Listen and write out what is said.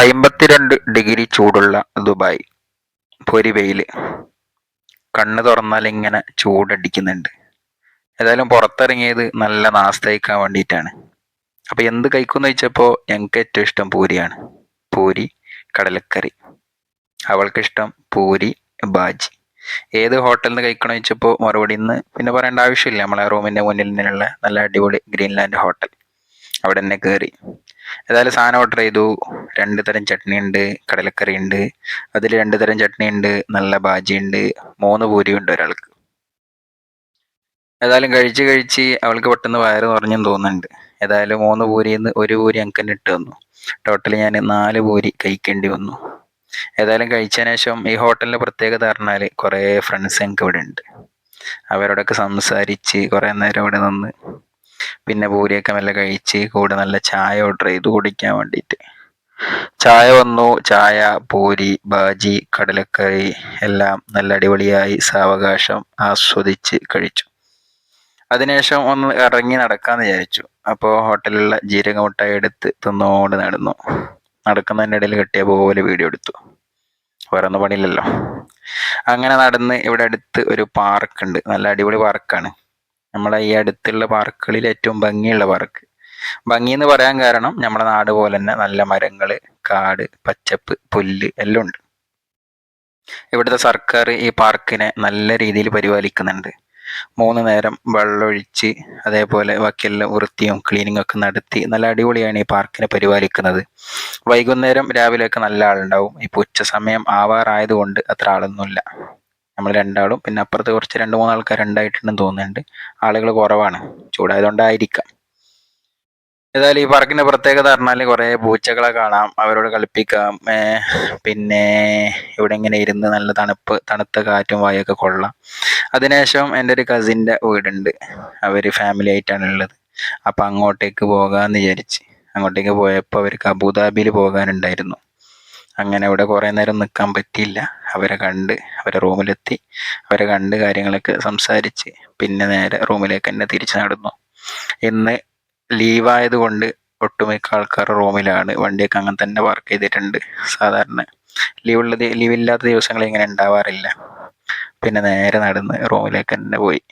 52 degree ചൂടുള്ള Dubai. പൊരിവെയില്. കണ്ണ് തുറന്നാൽ ഇങ്ങനെ ചൂടടിക്കുന്നുണ്ട്. ഏതായാലും പുറത്തിറങ്ങിയത് നല്ല നാസ്ത കഴിക്കാൻ വേണ്ടിയിട്ടാണ്. അപ്പോൾ എന്ത് കഴിക്കുമെന്ന് ചോദിച്ചപ്പോൾ ഞങ്ങൾക്ക് ഏറ്റവും ഇഷ്ടം പൂരിയാണ്. പൂരി, കടലക്കറി. അവൾക്കിഷ്ടം പൂരി, ബാജി. ഏത് ഹോട്ടലിൽ നിന്ന് കഴിക്കണമെന്ന് ചോദിച്ചപ്പോൾ മറുപടി ഇന്ന് പിന്നെ പറയേണ്ട ആവശ്യമില്ല. നമ്മളെ റൂമിൻ്റെ മുന്നിൽ നിന്നുള്ള നല്ല അടിപൊളി ഗ്രീൻലാൻഡ് ഹോട്ടൽ. അവിടെ തന്നെ കയറി. ഏതായാലും സാധനം ഓർഡർ ചെയ്തു. 2 തരം ചട്നി ഉണ്ട്, കടലക്കറി ഉണ്ട്, അതിൽ 2 തരം ചട്നി ഉണ്ട്, നല്ല ബാജി ഉണ്ട്, 3 പൂരി ഉണ്ട് ഒരാൾക്ക്. ഏതായാലും കഴിച്ച് അവൾക്ക് പെട്ടെന്ന് വയറ് നിറഞ്ഞെന്ന് തോന്നുന്നുണ്ട്. ഏതായാലും 3 പൂരിയിൽ നിന്ന് 1 പൂരി എനിക്ക് തന്നെ ഇട്ട് തന്നു. ടോട്ടൽ ഞാൻ 4 പൂരി കഴിക്കേണ്ടി വന്നു. ഏതായാലും കഴിച്ചതിന് ശേഷം ഈ ഹോട്ടലിൻ്റെ പ്രത്യേകത പറഞ്ഞാൽ കുറേ ഫ്രണ്ട്സ് ഞങ്ങൾക്ക് ഇവിടെ ഉണ്ട്. അവരോടൊക്കെ സംസാരിച്ച് കുറേ നേരം ഇവിടെ നിന്ന് പിന്നെ പൂരിയൊക്കെ മെല്ലെ കഴിച്ച് കൂടെ നല്ല ചായ ഓർഡർ ചെയ്തു കുടിക്കാൻ വേണ്ടിയിട്ട്. ചായ വന്നു. ചായ, പൂരി, ബാജി, കടലക്കറി എല്ലാം നല്ല അടിപൊളിയായി സാവകാശം ആസ്വദിച്ച് കഴിച്ചു. അതിനുശേഷം ഒന്ന് ഇറങ്ങി നടക്കാമെന്ന് വിചാരിച്ചു. അപ്പോൾ ഹോട്ടലിലുള്ള ജീരക മുട്ടായി എടുത്ത് തിന്നോണ്ട് നടന്നു. നടക്കുന്നതിൻ്റെ ഇടയിൽ കിട്ടിയ പോലെ വീഡിയോ എടുത്തു. വേറെ ഒന്നും പണിയില്ലല്ലോ. അങ്ങനെ നടന്ന് ഇവിടെ അടുത്ത് ഒരു പാർക്കുണ്ട്. നല്ല അടിപൊളി പാർക്കാണ്. നമ്മളെ ഈ അടുത്തുള്ള പാർക്കുകളിൽ ഏറ്റവും ഭംഗിയുള്ള പാർക്ക്. ഭംഗി എന്ന് പറയാൻ കാരണം നമ്മുടെ നാട് പോലെ തന്നെ നല്ല മരങ്ങൾ, കാട്, പച്ചപ്പ്, പുല്ല് എല്ലാം ഉണ്ട്. ഇവിടുത്തെ സർക്കാർ ഈ പാർക്കിനെ നല്ല രീതിയിൽ പരിപാലിക്കുന്നുണ്ട്. 3 നേരം വെള്ളമൊഴിച്ച് അതേപോലെ ബാക്കിയെല്ലാം വൃത്തിയും ക്ലീനിങ്ങും ഒക്കെ നടത്തി നല്ല അടിപൊളിയാണ് ഈ പാർക്കിനെ പരിപാലിക്കുന്നത്. വൈകുന്നേരം രാവിലെയൊക്കെ നല്ല ആളുണ്ടാവും. ഇപ്പോൾ ഉച്ച സമയം ആവാറായതുകൊണ്ട് അത്ര ആളൊന്നുമില്ല. നമ്മൾ രണ്ടാളും പിന്നെ അപ്പുറത്ത് കുറച്ച് 2-3 ആൾക്കാർ ഉണ്ടായിട്ടുണ്ടെന്ന് തോന്നുന്നുണ്ട്. ആളുകൾ കുറവാണ്. ചൂടായതുകൊണ്ടായിരിക്കാം. ഏതായാലും ഈ പാർക്കിൻ്റെ പ്രത്യേകത പറഞ്ഞാൽ കുറേ പൂച്ചകളെ കാണാം, അവരോട് കളിപ്പിക്കാം. പിന്നെ ഇവിടെ ഇങ്ങനെ ഇരുന്ന് നല്ല തണുത്ത കാറ്റും വായൊക്കെ കൊള്ളാം. അതിനുശേഷം എൻ്റെ ഒരു കസിൻ്റെ വീടുണ്ട്. അവർ ഫാമിലി ആയിട്ടാണ് ഉള്ളത്. അപ്പം അങ്ങോട്ടേക്ക് പോകാമെന്ന് വിചാരിച്ച്. അങ്ങോട്ടേക്ക് പോയപ്പോൾ അവർക്ക് അബുദാബിയിൽ പോകാനുണ്ടായിരുന്നു. അങ്ങനെ ഇവിടെ കുറേ നേരം നിൽക്കാൻ പറ്റിയില്ല. അവരെ കണ്ട് അവരെ റൂമിലെത്തി. അവരെ കണ്ട് കാര്യങ്ങളൊക്കെ സംസാരിച്ച് പിന്നെ നേരെ റൂമിലേക്ക് തന്നെ തിരിച്ചു നടന്നു. ഇന്ന് ലീവായതുകൊണ്ട് ഒട്ടുമിക്ക ആൾക്കാർ റൂമിലാണ്. വണ്ടിയൊക്കെ അങ്ങനെ തന്നെ പാർക്ക് ചെയ്തിട്ടുണ്ട്. സാധാരണ ലീവില്ലാത്ത ദിവസങ്ങളിൽ ഇങ്ങനെ ഉണ്ടാവാറില്ല. പിന്നെ നേരെ നടന്ന് റൂമിലേക്ക് തന്നെ പോയി.